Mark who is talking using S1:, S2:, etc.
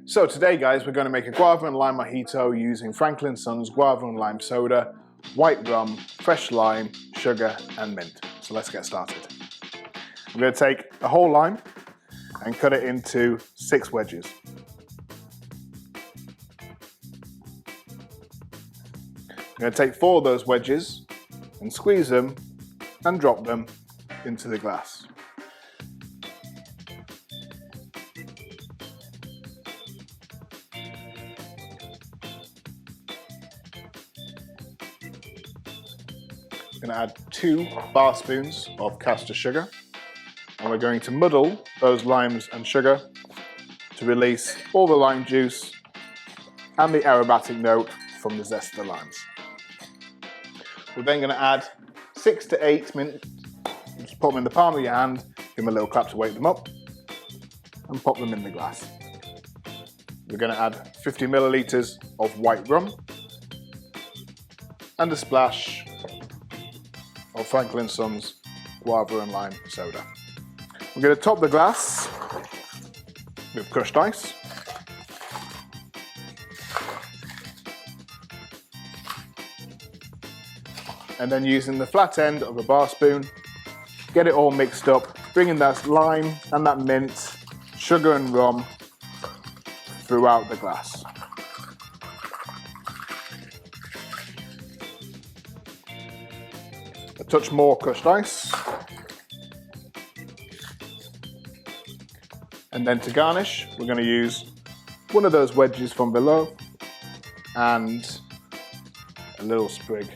S1: So today guys, we're going to make a guava and lime mojito using Franklin Son's guava and lime soda, white rum, fresh lime, sugar and mint. So let's get started. I'm going to take a whole lime and cut it into 6 wedges. I'm going to take 4 of those wedges and squeeze them and drop them into the glass. I'm going to add 2 bar spoons of caster sugar, and we're going to muddle those limes and sugar to release all the lime juice and the aromatic note from the zest of the limes. We're then going to add 6 to 8 mint. Just put them in the palm of your hand, give them a little clap to wake them up, and pop them in the glass. We're going to add 50 milliliters of white rum and a splash of Franklin Son's guava and lime soda. We're going to top the glass with crushed ice. And then using the flat end of a bar spoon, get it all mixed up, bringing that lime and that mint, sugar and rum throughout the glass. A touch more crushed ice. And then to garnish, we're going to use one of those wedges from below and a little sprig